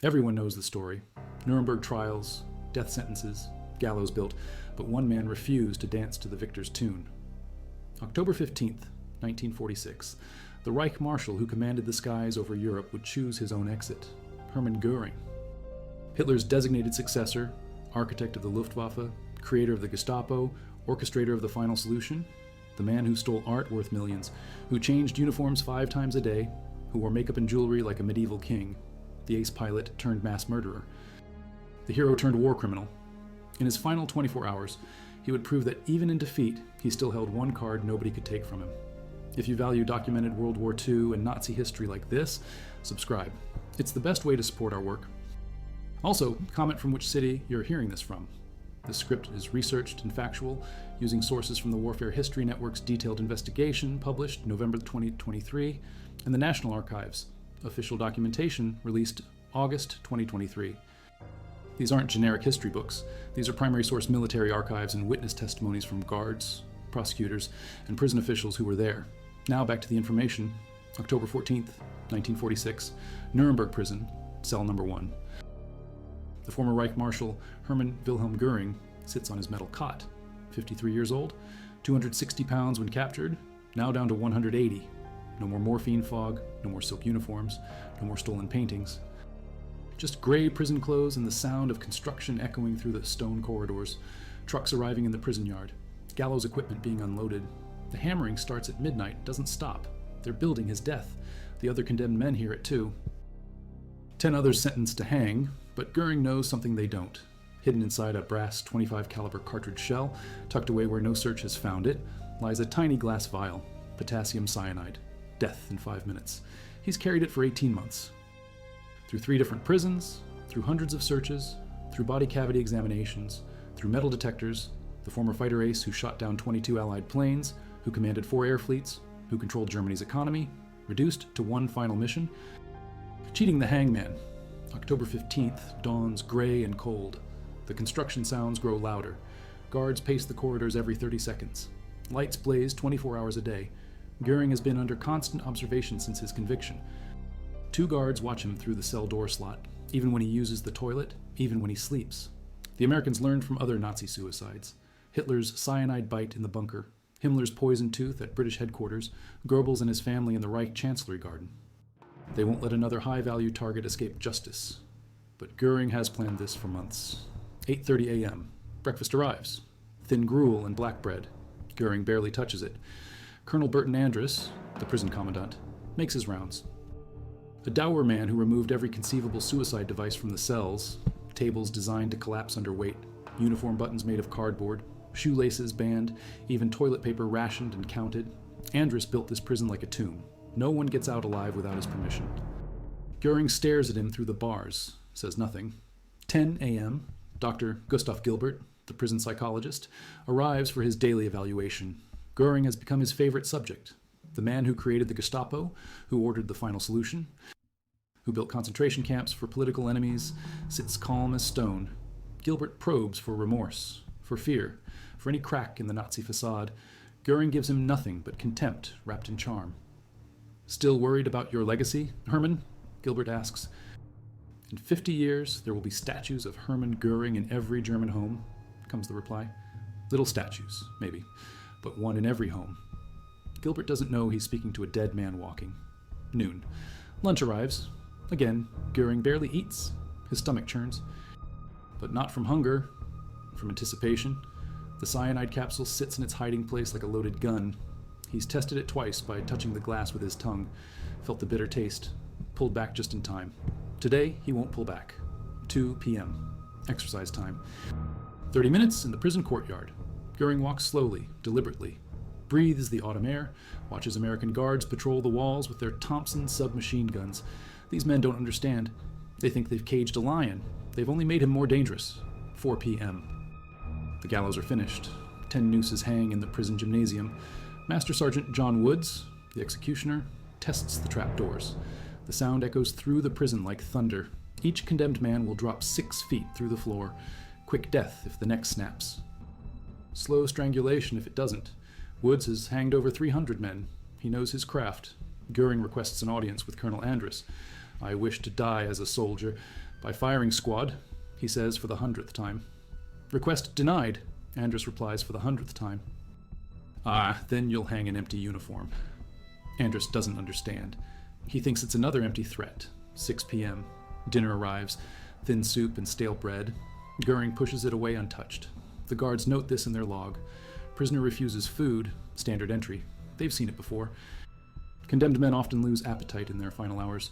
Everyone knows the story. Nuremberg trials, death sentences, gallows built, but one man refused to dance to the victor's tune. October 15th, 1946. The Reich Marshal who commanded the skies over Europe would choose his own exit, Hermann Göring. Hitler's designated successor, architect of the Luftwaffe, creator of the Gestapo, orchestrator of the final solution, the man who stole art worth millions, who changed uniforms 5 times a day, who wore makeup and jewelry like a medieval king, the ace pilot turned mass murderer, the hero turned war criminal. In his final 24 hours, he would prove that even in defeat, he still held one card nobody could take from him. If you value documented World War II and Nazi history like this, subscribe. It's the best way to support our work. Also, comment from which city you're hearing this from. The script is researched and factual, using sources from the Warfare History Network's detailed investigation published November 2023, and the National Archives, official documentation released August 2023. These aren't generic history books. These are primary source military archives and witness testimonies from guards, prosecutors, and prison officials who were there. Now back to the information. October 14th, 1946, Nuremberg prison, cell number 1. The former Reich Marshal Hermann Wilhelm Göring sits on his metal cot, 53 years old, 260 pounds when captured, now down to 180. No more morphine fog, no more silk uniforms, no more stolen paintings. Just gray prison clothes and the sound of construction echoing through the stone corridors, trucks arriving in the prison yard, gallows equipment being unloaded. The hammering starts at midnight, doesn't stop. They're building his death. The other condemned men hear it too. 10 others sentenced to hang, but Göring knows something they don't. Hidden inside a brass .25 caliber cartridge shell, tucked away where no search has found it, lies a tiny glass vial, potassium cyanide. Death in 5 minutes. He's carried it for 18 months. Through 3 different prisons, through hundreds of searches, through body cavity examinations, through metal detectors, the former fighter ace who shot down 22 Allied planes, who commanded 4 air fleets, who controlled Germany's economy, reduced to one final mission, cheating the hangman. October 15th dawns gray and cold. The construction sounds grow louder. Guards pace the corridors every 30 seconds. Lights blaze 24 hours a day. Göring has been under constant observation since his conviction. 2 guards watch him through the cell door slot, even when he uses the toilet, even when he sleeps. The Americans learned from other Nazi suicides. Hitler's cyanide bite in the bunker, Himmler's poison tooth at British headquarters, Goebbels and his family in the Reich Chancellery Garden. They won't let another high-value target escape justice. But Göring has planned this for months. 8:30 a.m. Breakfast arrives. Thin gruel and black bread. Göring barely touches it. Colonel Burton Andrus, the prison commandant, makes his rounds. A dour man who removed every conceivable suicide device from the cells, tables designed to collapse under weight, uniform buttons made of cardboard, shoelaces banned, even toilet paper rationed and counted. Andrus built this prison like a tomb. No one gets out alive without his permission. Göring stares at him through the bars, says nothing. 10 a.m., Dr. Gustav Gilbert, the prison psychologist, arrives for his daily evaluation. Göring has become his favorite subject. The man who created the Gestapo, who ordered the final solution, who built concentration camps for political enemies, sits calm as stone. Gilbert probes for remorse, for fear, for any crack in the Nazi facade. Göring gives him nothing but contempt wrapped in charm. Still worried about your legacy, Hermann? Gilbert asks. In 50 years, there will be statues of Hermann Göring in every German home, comes the reply. Little statues, maybe, but one in every home. Gilbert doesn't know he's speaking to a dead man walking. Noon. Lunch arrives. Again, Göring barely eats. His stomach churns. But not from hunger, from anticipation. The cyanide capsule sits in its hiding place like a loaded gun. He's tested it twice by touching the glass with his tongue, felt the bitter taste, pulled back just in time. Today, he won't pull back. 2 p.m. Exercise time. 30 minutes in the prison courtyard. Göring walks slowly, deliberately, breathes the autumn air, watches American guards patrol the walls with their Thompson submachine guns. These men don't understand. They think they've caged a lion. They've only made him more dangerous. 4 p.m. The gallows are finished. 10 nooses hang in the prison gymnasium. Master Sergeant John Woods, the executioner, tests the trapdoors. The sound echoes through the prison like thunder. Each condemned man will drop 6 feet through the floor. Quick death if the neck snaps. Slow strangulation if it doesn't. Woods has hanged over 300 men. He knows his craft. Göring requests an audience with Colonel Andrus. I wish to die as a soldier, By firing squad, he says for the 100th time. Request denied, Andrus replies for the 100th time. Ah, then you'll hang an empty uniform. Andrus doesn't understand. He thinks it's another empty threat. 6 p.m. Dinner arrives. Thin soup and stale bread. Göring pushes it away untouched. The guards note this in their log. Prisoner refuses food. Standard entry. They've seen it before. Condemned men often lose appetite in their final hours.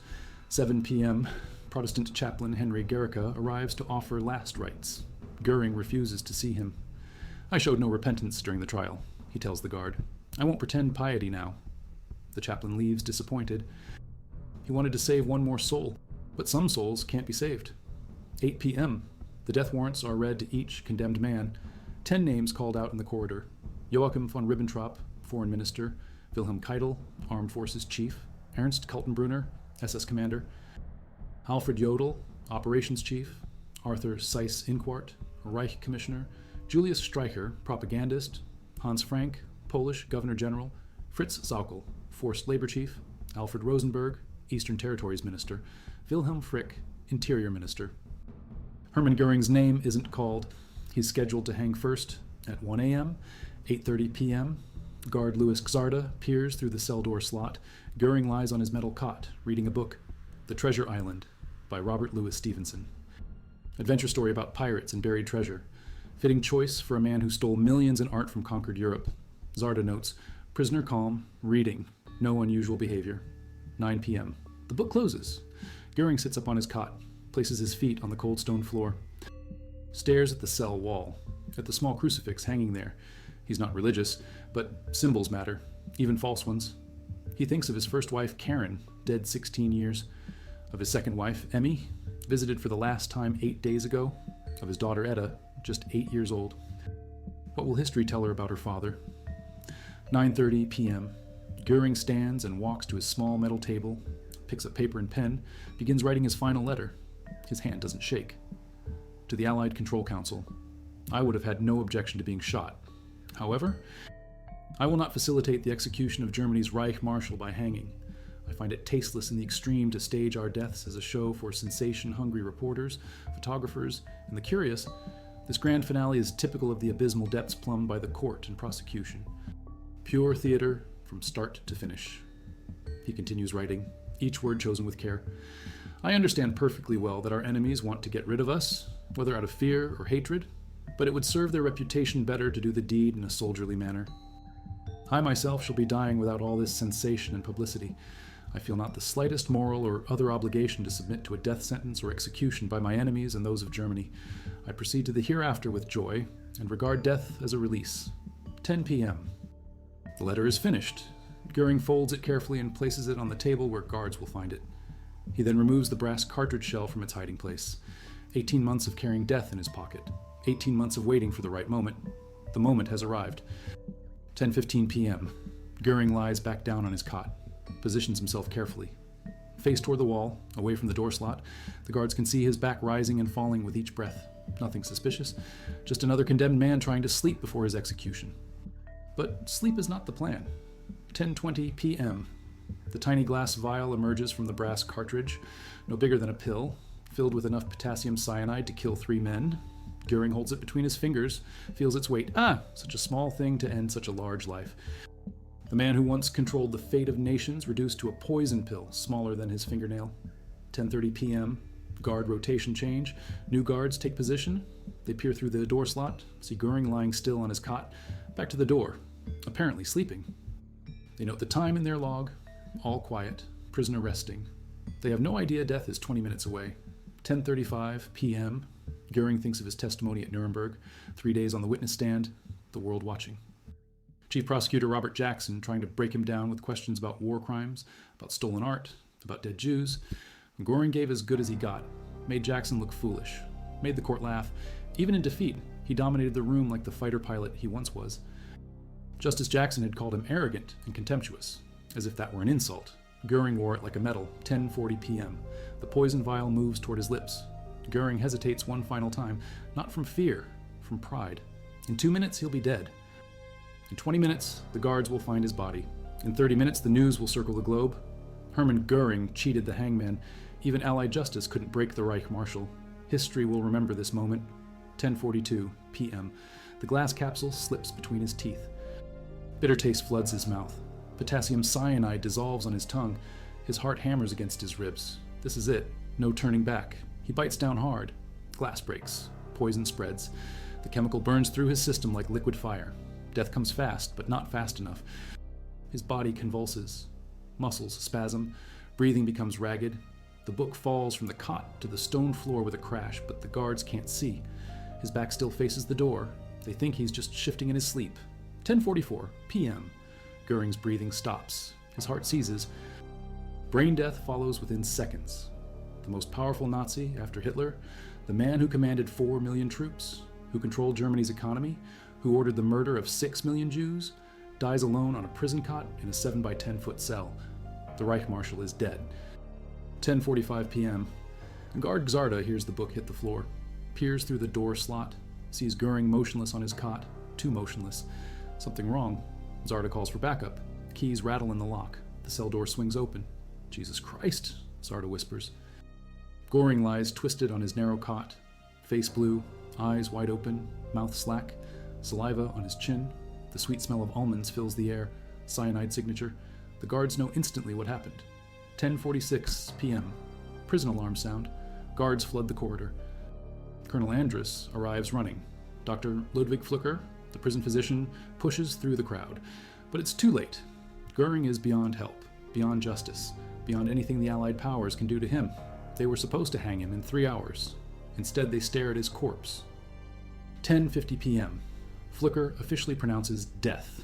7 p.m. Protestant chaplain Henry Gericke arrives to offer last rites. Göring refuses to see him. I showed no repentance during the trial, he tells the guard. I won't pretend piety now. The chaplain leaves disappointed. He wanted to save one more soul, but some souls can't be saved. 8 p.m. The death warrants are read to each condemned man. 10 names called out in the corridor. Joachim von Ribbentrop, Foreign Minister. Wilhelm Keitel, Armed Forces Chief. Ernst Kaltenbrunner, SS Commander. Alfred Jodl, Operations Chief. Arthur Seyss-Inquart, Reich Commissioner. Julius Streicher, Propagandist. Hans Frank, Polish Governor General. Fritz Saukel, Forced Labor Chief. Alfred Rosenberg, Eastern Territories Minister. Wilhelm Frick, Interior Minister. Hermann Göring's name isn't called. He's scheduled to hang first at 1 a.m., 8:30 p.m. Guard Louis Gzarda peers through the cell door slot. Göring lies on his metal cot, reading a book, The Treasure Island, by Robert Louis Stevenson. Adventure story about pirates and buried treasure. Fitting choice for a man who stole millions in art from conquered Europe. Gzarda notes, prisoner calm, reading, no unusual behavior. 9 p.m. The book closes. Göring sits up on his cot, places his feet on the cold stone floor, stares at the cell wall, at the small crucifix hanging there. He's not religious, but symbols matter, even false ones. He thinks of his first wife, Karen, dead 16 years, of his second wife, Emmy, visited for the last time 8 days ago, of his daughter, Etta, just 8 years old. What will history tell her about her father? 9:30 p.m. Göring stands and walks to his small metal table, picks up paper and pen, begins writing his final letter. His hand doesn't shake. To the Allied Control Council. I would have had no objection to being shot. However, I will not facilitate the execution of Germany's Reich Marshal by hanging. I find it tasteless in the extreme to stage our deaths as a show for sensation-hungry reporters, photographers, and the curious. This grand finale is typical of the abysmal depths plumbed by the court and prosecution. Pure theater from start to finish. He continues writing, each word chosen with care. I understand perfectly well that our enemies want to get rid of us, whether out of fear or hatred, but it would serve their reputation better to do the deed in a soldierly manner. I myself shall be dying without all this sensation and publicity. I feel not the slightest moral or other obligation to submit to a death sentence or execution by my enemies and those of Germany. I proceed to the hereafter with joy, and regard death as a release. 10 p.m. The letter is finished. Göring folds it carefully and places it on the table where guards will find it. He then removes the brass cartridge shell from its hiding place. 18 months of carrying death in his pocket. 18 months of waiting for the right moment. The moment has arrived. 10:15 p.m. Göring lies back down on his cot, positions himself carefully. Face toward the wall, away from the door slot, the guards can see his back rising and falling with each breath. Nothing suspicious, just another condemned man trying to sleep before his execution. But sleep is not the plan. 10:20 p.m. The tiny glass vial emerges from the brass cartridge, no bigger than a pill, filled with enough potassium cyanide to kill 3 men. Göring holds it between his fingers, feels its weight. Such a small thing to end such a large life. The man who once controlled the fate of nations reduced to a poison pill smaller than his fingernail. 10:30 p.m. Guard rotation change. New guards take position. They peer through the door slot, see Göring lying still on his cot, back to the door, apparently sleeping. They note the time in their log. All quiet. Prisoner resting. They have no idea death is 20 minutes away. 10:35 p.m. Göring thinks of his testimony at Nuremberg, 3 days on the witness stand, the world watching. Chief Prosecutor Robert Jackson trying to break him down with questions about war crimes, about stolen art, about dead Jews. Göring gave as good as he got, made Jackson look foolish, made the court laugh. Even in defeat, he dominated the room like the fighter pilot he once was. Justice Jackson had called him arrogant and contemptuous, as if that were an insult. Göring wore it like a medal. 10:40 p.m. The poison vial moves toward his lips. Göring hesitates one final time, not from fear, from pride. In 2 minutes, he'll be dead. In 20 minutes, the guards will find his body. In 30 minutes, the news will circle the globe. Hermann Göring cheated the hangman. Even Allied justice couldn't break the Reich Marshal. History will remember this moment. 10:42 p.m. The glass capsule slips between his teeth. Bitter taste floods his mouth. Potassium cyanide dissolves on his tongue. His heart hammers against his ribs. This is it. No turning back. He bites down hard. Glass breaks. Poison spreads. The chemical burns through his system like liquid fire. Death comes fast, but not fast enough. His body convulses. Muscles spasm. Breathing becomes ragged. The book falls from the cot to the stone floor with a crash, but the guards can't see. His back still faces the door. They think he's just shifting in his sleep. 10:44 p.m. Göring's breathing stops. His heart seizes. Brain death follows within seconds. The most powerful Nazi after Hitler, the man who commanded 4 million troops, who controlled Germany's economy, who ordered the murder of 6 million Jews, dies alone on a prison cot in a 7 by 10-foot cell. The Reich Marshal is dead. 10:45 p.m. Guard Gzarda hears the book hit the floor, peers through the door slot, sees Göring motionless on his cot, too motionless. Something wrong. Gzarda calls for backup. Keys rattle in the lock. The cell door swings open. Jesus Christ, Gzarda whispers. Göring lies twisted on his narrow cot, face blue, eyes wide open, mouth slack, saliva on his chin. The sweet smell of almonds fills the air. Cyanide signature. The guards know instantly what happened. 10:46 p.m. Prison alarm sound. Guards flood the corridor. Colonel Andrus arrives running. Dr. Ludwig Flücker, the prison physician, pushes through the crowd. But it's too late. Göring is beyond help, beyond justice, beyond anything the Allied powers can do to him. They were supposed to hang him in 3 hours. Instead, they stare at his corpse. 10:50 p.m. Flücker officially pronounces death.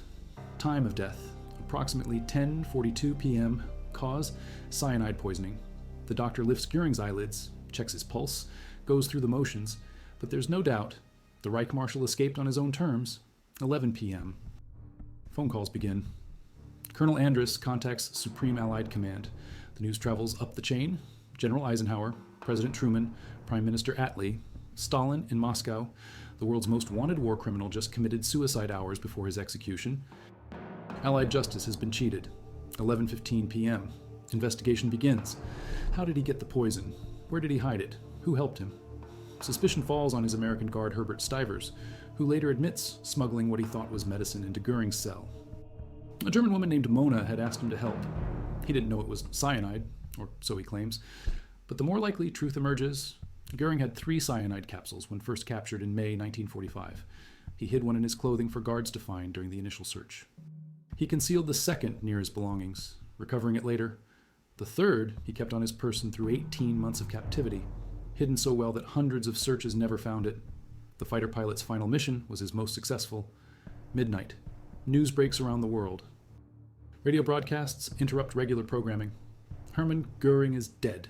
Time of death, approximately 10:42 p.m. Cause, cyanide poisoning. The doctor lifts Göring's eyelids, checks his pulse, goes through the motions, but there's no doubt the Reich Marshal escaped on his own terms. 11 p.m. Phone calls begin. Colonel Andrus contacts Supreme Allied Command. The news travels up the chain. General Eisenhower, President Truman, Prime Minister Attlee, Stalin in Moscow, the world's most wanted war criminal just committed suicide hours before his execution. Allied justice has been cheated. 11:15 p.m. Investigation begins. How did he get the poison? Where did he hide it? Who helped him? Suspicion falls on his American guard Herbert Stivers, who later admits smuggling what he thought was medicine into Göring's cell. A German woman named Mona had asked him to help. He didn't know it was cyanide, or so he claims. But the more likely truth emerges. Göring had 3 cyanide capsules when first captured in May 1945. He hid one in his clothing for guards to find during the initial search. He concealed the second near his belongings, recovering it later. The third he kept on his person through 18 months of captivity, hidden so well that hundreds of searches never found it. The fighter pilot's final mission was his most successful. Midnight. News breaks around the world. Radio broadcasts interrupt regular programming. Hermann Göring is dead.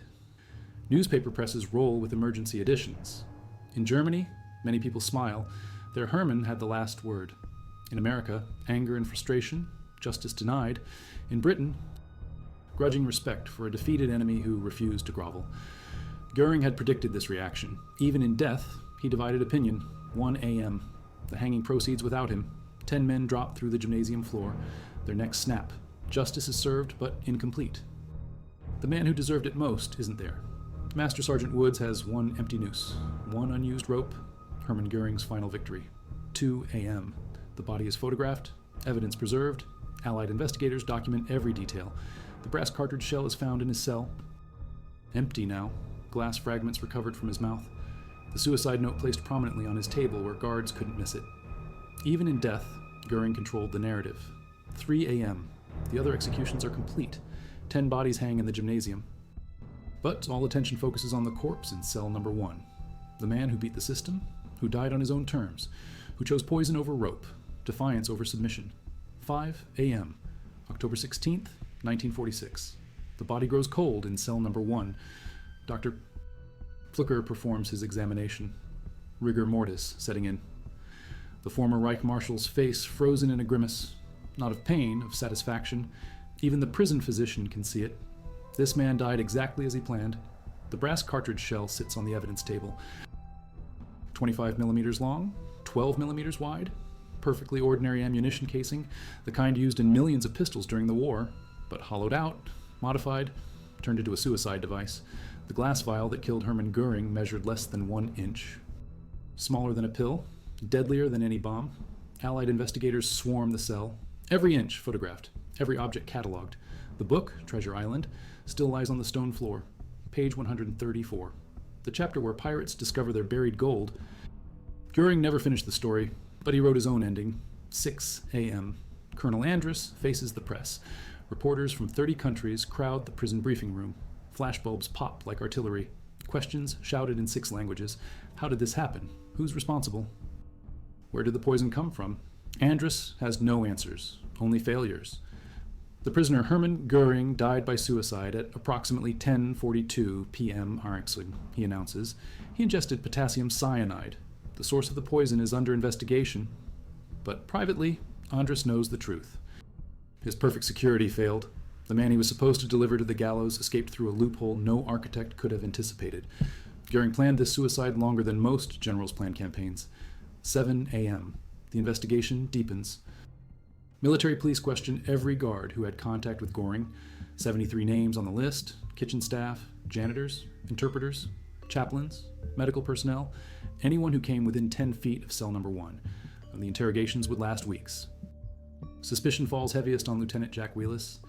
Newspaper presses roll with emergency editions. In Germany, many people smile. Their Hermann had the last word. In America, anger and frustration, justice denied. In Britain, grudging respect for a defeated enemy who refused to grovel. Göring had predicted this reaction. Even in death, he divided opinion. 1 a.m. The hanging proceeds without him. 10 men drop through the gymnasium floor. Their necks snap. Justice is served, but incomplete. The man who deserved it most isn't there. Master Sergeant Woods has 1 empty noose, 1 unused rope. Hermann Göring's final victory. 2 a.m. The body is photographed, evidence preserved. Allied investigators document every detail. The brass cartridge shell is found in his cell. Empty now, glass fragments recovered from his mouth. The suicide note placed prominently on his table where guards couldn't miss it. Even in death, Göring controlled the narrative. 3 a.m. The other executions are complete. 10 bodies hang in the gymnasium. But all attention focuses on the corpse in cell number 1. The man who beat the system, who died on his own terms, who chose poison over rope, defiance over submission. 5 a.m. October 16th, 1946. The body grows cold in cell number 1. Dr. Flücker performs his examination. Rigor mortis setting in. The former Reich Marshal's face frozen in a grimace, not of pain, of satisfaction. Even the prison physician can see it. This man died exactly as he planned. The brass cartridge shell sits on the evidence table. 25 millimeters long, 12 millimeters wide, perfectly ordinary ammunition casing, the kind used in millions of pistols during the war, but hollowed out, modified, turned into a suicide device. The glass vial that killed Hermann Göring measured less than 1 inch. Smaller than a pill, deadlier than any bomb. Allied investigators swarmed the cell. Every inch photographed, every object cataloged. The book, Treasure Island, still lies on the stone floor, page 134. The chapter where pirates discover their buried gold. Göring never finished the story, but he wrote his own ending. 6 a.m. Colonel Andrus faces the press. Reporters from 30 countries crowd the prison briefing room. Flashbulbs pop like artillery. Questions shouted in 6 languages. How did this happen? Who's responsible? Where did the poison come from? Andrus has no answers, only failures. The prisoner Hermann Göring died by suicide at approximately 10:42 p.m. Aarhusing, he announces. He ingested potassium cyanide. The source of the poison is under investigation. But privately, Andrus knows the truth. His perfect security failed. The man he was supposed to deliver to the gallows escaped through a loophole no architect could have anticipated. Göring planned this suicide longer than most generals plan campaigns. 7 a.m. The investigation deepens. Military police question every guard who had contact with Göring. 73 names on the list: kitchen staff, janitors, interpreters, chaplains, medical personnel, anyone who came within 10 feet of cell number 1. And the interrogations would last weeks. Suspicion falls heaviest on Lieutenant Jack Wheelis,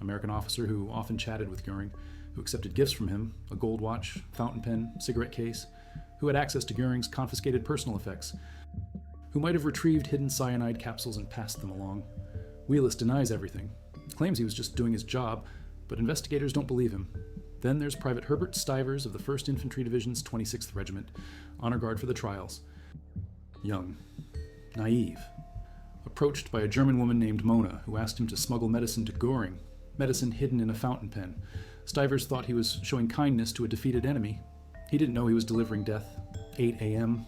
American officer who often chatted with Göring, who accepted gifts from him, a gold watch, fountain pen, cigarette case, who had access to Göring's confiscated personal effects, who might have retrieved hidden cyanide capsules and passed them along. Wheelis denies everything, claims he was just doing his job, but investigators don't believe him. Then there's Private Herbert Stivers of the 1st Infantry Division's 26th Regiment, honor guard for the trials. Young, naive, approached by a German woman named Mona, who asked him to smuggle medicine to Göring, medicine hidden in a fountain pen. Stivers thought he was showing kindness to a defeated enemy. He didn't know he was delivering death. 8 a.m.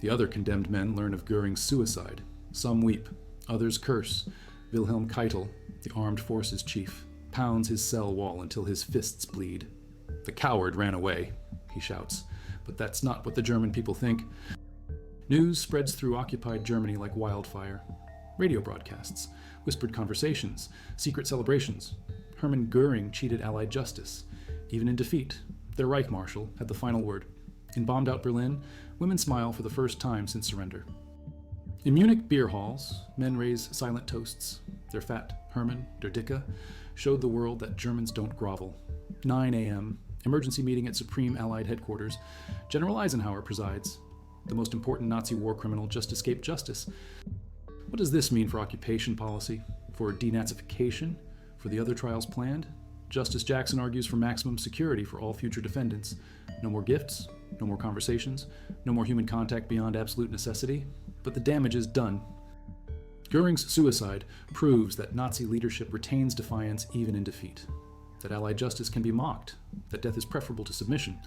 The other condemned men learn of Göring's suicide. Some weep, others curse. Wilhelm Keitel, the armed forces chief, pounds his cell wall until his fists bleed. "The coward ran away," he shouts, but that's not what the German people think. News spreads through occupied Germany like wildfire. Radio broadcasts, whispered conversations, secret celebrations. Hermann Göring cheated Allied justice. Even in defeat, their Reich Marshal had the final word. In bombed-out Berlin, women smile for the first time since surrender. In Munich beer halls, men raise silent toasts. Their fat Hermann, der Dicke, showed the world that Germans don't grovel. 9 a.m., emergency meeting at Supreme Allied Headquarters. General Eisenhower presides. The most important Nazi war criminal just escaped justice. What does this mean for occupation policy? For denazification? For the other trials planned? Justice Jackson argues for maximum security for all future defendants. No more gifts, no more conversations, no more human contact beyond absolute necessity. But the damage is done. Göring's suicide proves that Nazi leadership retains defiance even in defeat. That Allied justice can be mocked. That death is preferable to submission.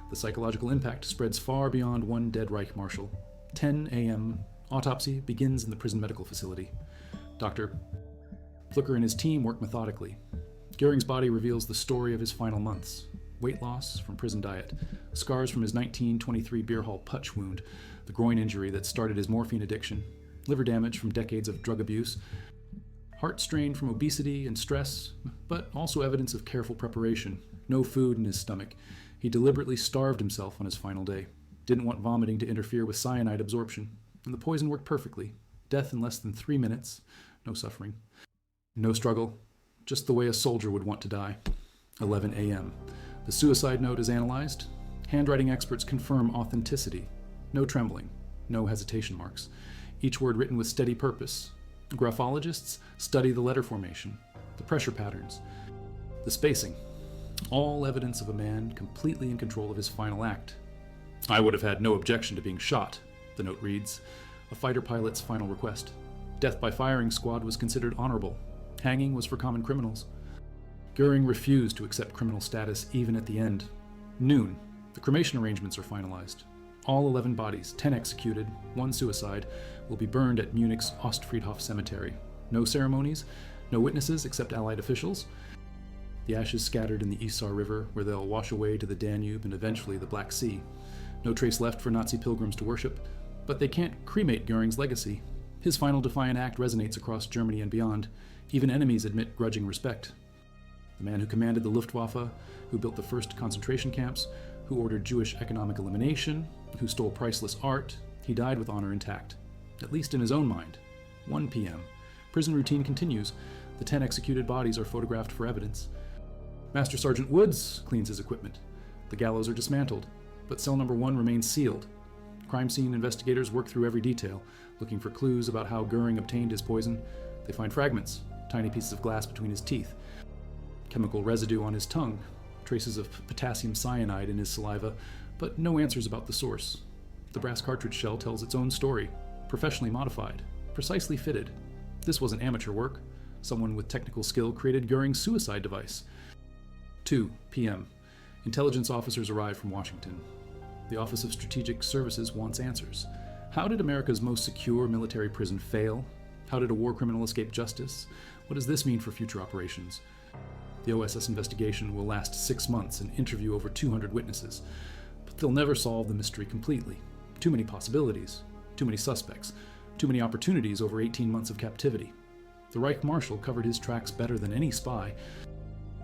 The psychological impact spreads far beyond one dead Reich Marshal. 10 a.m. Autopsy begins in the prison medical facility. Dr. Flucker and his team work methodically. Göring's body reveals the story of his final months. Weight loss from prison diet, scars from his 1923 beer hall putsch wound, the groin injury that started his morphine addiction, liver damage from decades of drug abuse, heart strain from obesity and stress, but also evidence of careful preparation. No food in his stomach. He deliberately starved himself on his final day. Didn't want vomiting to interfere with cyanide absorption. And the poison worked perfectly. Death in less than 3 minutes. No suffering. No struggle. Just the way a soldier would want to die. 11 a.m. The suicide note is analyzed. Handwriting experts confirm authenticity. No trembling. No hesitation marks. Each word written with steady purpose. Graphologists study the letter formation, the pressure patterns, the spacing. All evidence of a man completely in control of his final act. "I would have had no objection to being shot," the note reads. A fighter pilot's final request. Death by firing squad was considered honorable. Hanging was for common criminals. Göring refused to accept criminal status even at the end. Noon. The cremation arrangements are finalized. All 11 bodies, 10 executed, 1 suicide, will be burned at Munich's Ostfriedhof Cemetery. No ceremonies, no witnesses except Allied officials. The ashes scattered in the Isar River, where they'll wash away to the Danube and eventually the Black Sea. No trace left for Nazi pilgrims to worship, but they can't cremate Göring's legacy. His final defiant act resonates across Germany and beyond. Even enemies admit grudging respect. The man who commanded the Luftwaffe, who built the first concentration camps, who ordered Jewish economic elimination, who stole priceless art, he died with honor intact, at least in his own mind. 1 p.m. Prison routine continues. The 10 executed bodies are photographed for evidence. Master Sergeant Woods cleans his equipment. The gallows are dismantled, but cell number 1 remains sealed. Crime scene investigators work through every detail, looking for clues about how Göring obtained his poison. They find fragments, tiny pieces of glass between his teeth, chemical residue on his tongue, traces of potassium cyanide in his saliva, but no answers about the source. The brass cartridge shell tells its own story, professionally modified, precisely fitted. This wasn't amateur work. Someone with technical skill created Göring's suicide device. 2 p.m. Intelligence officers arrive from Washington. The Office of Strategic Services wants answers. How did America's most secure military prison fail? How did a war criminal escape justice? What does this mean for future operations? The OSS investigation will last 6 months and interview over 200 witnesses. But they'll never solve the mystery completely. Too many possibilities, too many suspects, too many opportunities over 18 months of captivity. The Reich Marshal covered his tracks better than any spy.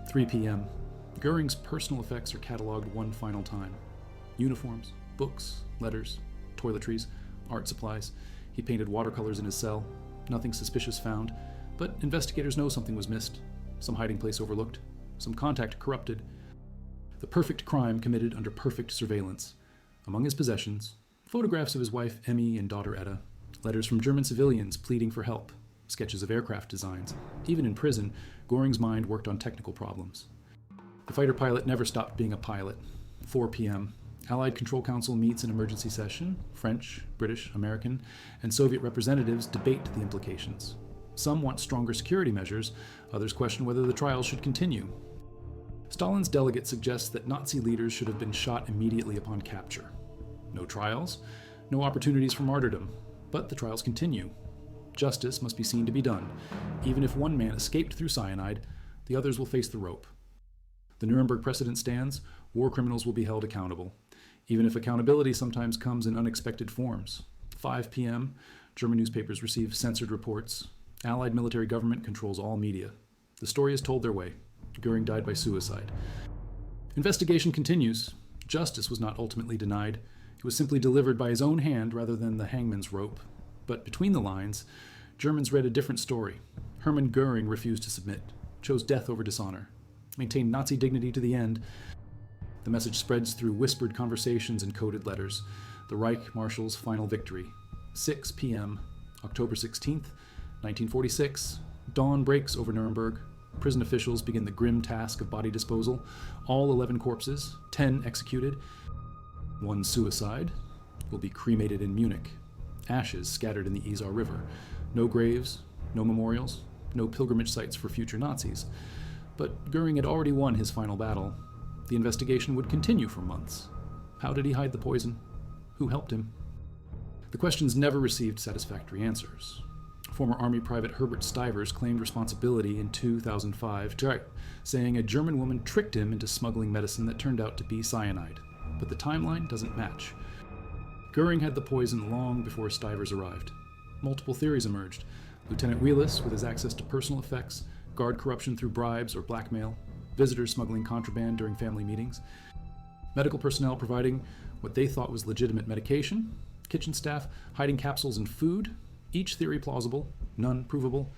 3 p.m. Göring's personal effects are cataloged one final time. Uniforms, books, letters, toiletries, art supplies. He painted watercolors in his cell. Nothing suspicious found, but investigators know something was missed. Some hiding place overlooked. Some contact corrupted. The perfect crime committed under perfect surveillance. Among his possessions, photographs of his wife Emmy and daughter Etta, letters from German civilians pleading for help, sketches of aircraft designs. Even in prison, Göring's mind worked on technical problems. The fighter pilot never stopped being a pilot. 4 p.m. Allied Control Council meets in emergency session. French, British, American, and Soviet representatives debate the implications. Some want stronger security measures, others question whether the trial should continue. Stalin's delegate suggests that Nazi leaders should have been shot immediately upon capture. No trials, no opportunities for martyrdom, but the trials continue. Justice must be seen to be done. Even if one man escaped through cyanide, the others will face the rope. The Nuremberg precedent stands, war criminals will be held accountable, even if accountability sometimes comes in unexpected forms. 5 p.m., German newspapers receive censored reports. Allied military government controls all media. The story is told their way. Göring died by suicide. Investigation continues. Justice was not ultimately denied. It was simply delivered by his own hand rather than the hangman's rope. But between the lines, Germans read a different story. Hermann Göring refused to submit, chose death over dishonor, maintained Nazi dignity to the end. The message spreads through whispered conversations and coded letters. The Reich Marshal's final victory. 6 p.m., October 16th, 1946. Dawn breaks over Nuremberg. Prison officials begin the grim task of body disposal. All 11 corpses, 10 executed. One suicide will be cremated in Munich. Ashes scattered in the Isar River. No graves, no memorials, no pilgrimage sites for future Nazis. But Göring had already won his final battle. The investigation would continue for months. How did he hide the poison? Who helped him? The questions never received satisfactory answers. Former Army Private Herbert Stivers claimed responsibility in 2005, saying a German woman tricked him into smuggling medicine that turned out to be cyanide. But the timeline doesn't match. Göring had the poison long before Stivers arrived. Multiple theories emerged. Lieutenant Wheelis, with his access to personal effects, guard corruption through bribes or blackmail, visitors smuggling contraband during family meetings, medical personnel providing what they thought was legitimate medication, kitchen staff hiding capsules and food, each theory plausible, none provable.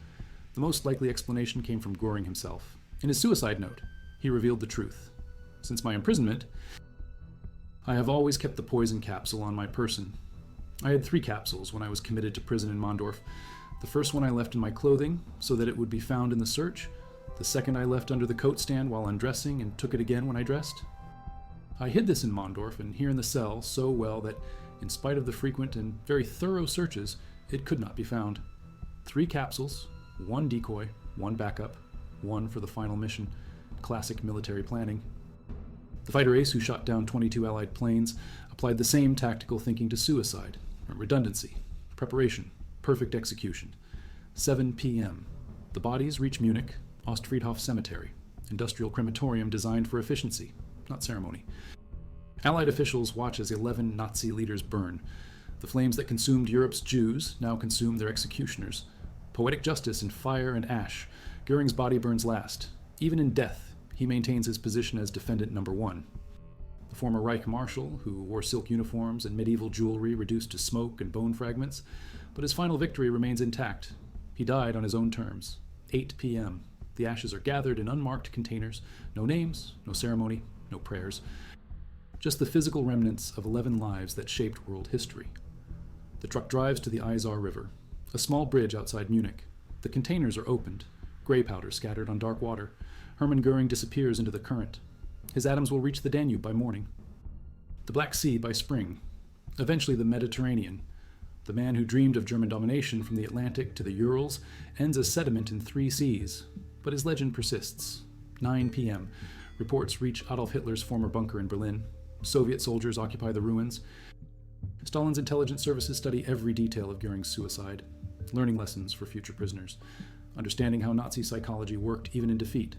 The most likely explanation came from Göring himself. In his suicide note, he revealed the truth. Since my imprisonment, I have always kept the poison capsule on my person. I had 3 capsules when I was committed to prison in Mondorf. The first one I left in my clothing so that it would be found in the search. The second I left under the coat stand while undressing and took it again when I dressed. I hid this in Mondorf and here in the cell so well that, in spite of the frequent and very thorough searches, it could not be found. 3 capsules, 1 decoy, 1 backup, 1 for the final mission. Classic military planning. The fighter ace who shot down 22 Allied planes applied the same tactical thinking to suicide, redundancy, preparation, perfect execution. 7 p.m. The bodies reach Munich, Ostfriedhof Cemetery, industrial crematorium designed for efficiency, not ceremony. Allied officials watch as 11 Nazi leaders burn. The flames that consumed Europe's Jews now consume their executioners. Poetic justice in fire and ash. Göring's body burns last. Even in death, he maintains his position as defendant number one. The former Reich Marshal, who wore silk uniforms and medieval jewelry reduced to smoke and bone fragments, but his final victory remains intact. He died on his own terms, 8 p.m. The ashes are gathered in unmarked containers, no names, no ceremony, no prayers. Just the physical remnants of 11 lives that shaped world history. The truck drives to the Isar River, a small bridge outside Munich. The containers are opened, gray powder scattered on dark water. Hermann Göring disappears into the current. His atoms will reach the Danube by morning, the Black Sea by spring, eventually the Mediterranean. The man who dreamed of German domination from the Atlantic to the Urals ends as sediment in 3 seas, but his legend persists. 9 p.m. Reports reach Adolf Hitler's former bunker in Berlin. Soviet soldiers occupy the ruins. Stalin's intelligence services study every detail of Göring's suicide, learning lessons for future prisoners, understanding how Nazi psychology worked even in defeat.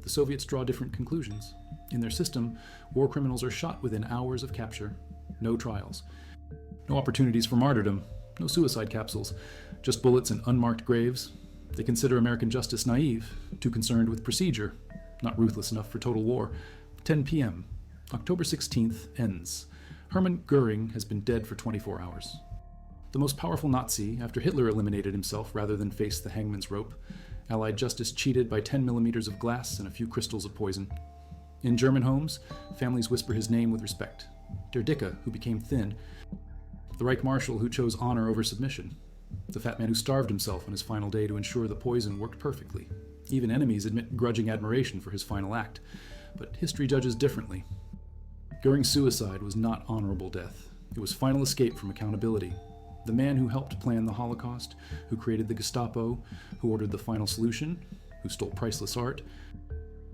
The Soviets draw different conclusions. In their system, war criminals are shot within hours of capture. No trials. No opportunities for martyrdom. No suicide capsules. Just bullets and unmarked graves. They consider American justice naive, too concerned with procedure, not ruthless enough for total war. 10 p.m. October 16th ends. Hermann Göring has been dead for 24 hours. The most powerful Nazi, after Hitler eliminated himself rather than face the hangman's rope. Allied justice cheated by 10 millimeters of glass and a few crystals of poison. In German homes, families whisper his name with respect. Der Dicke, who became thin. The Reich Marshal who chose honor over submission. The fat man who starved himself on his final day to ensure the poison worked perfectly. Even enemies admit grudging admiration for his final act. But history judges differently. Göring's suicide was not honorable death. It was final escape from accountability. The man who helped plan the Holocaust, who created the Gestapo, who ordered the final solution, who stole priceless art,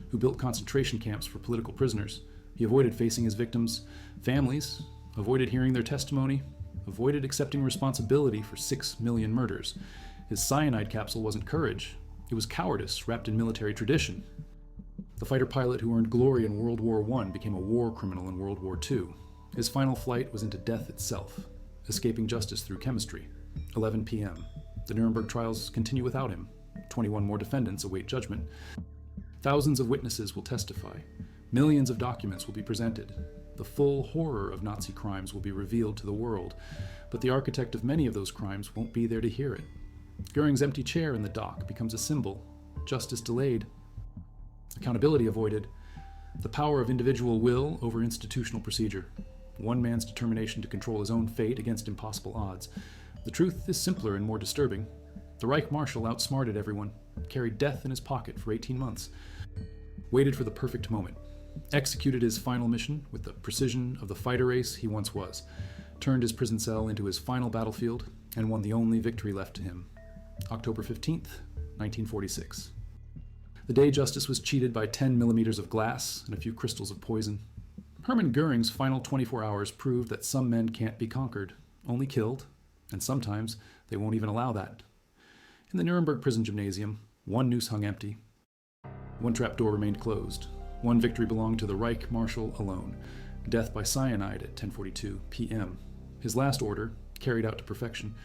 who built concentration camps for political prisoners. He avoided facing his victims' families, avoided hearing their testimony, avoided accepting responsibility for 6 million murders. His cyanide capsule wasn't courage. It was cowardice wrapped in military tradition. The fighter pilot who earned glory in World War I became a war criminal in World War II. His final flight was into death itself, escaping justice through chemistry. 11 p.m. The Nuremberg trials continue without him. 21 more defendants await judgment. Thousands of witnesses will testify. Millions of documents will be presented. The full horror of Nazi crimes will be revealed to the world, but the architect of many of those crimes won't be there to hear it. Göring's empty chair in the dock becomes a symbol. Justice delayed. Accountability avoided. The power of individual will over institutional procedure. One man's determination to control his own fate against impossible odds. The truth is simpler and more disturbing. The Reich Marshal outsmarted everyone, carried death in his pocket for 18 months, waited for the perfect moment, executed his final mission with the precision of the fighter ace he once was, turned his prison cell into his final battlefield, and won the only victory left to him. October 15th, 1946. The day justice was cheated by 10 millimeters of glass and a few crystals of poison. Hermann Göring's final 24 hours proved that some men can't be conquered, only killed, and sometimes they won't even allow that. In the Nuremberg prison gymnasium, one noose hung empty. One trapdoor remained closed. One victory belonged to the Reich Marshal alone. Death by cyanide at 10:42 p.m. His last order, carried out to perfection.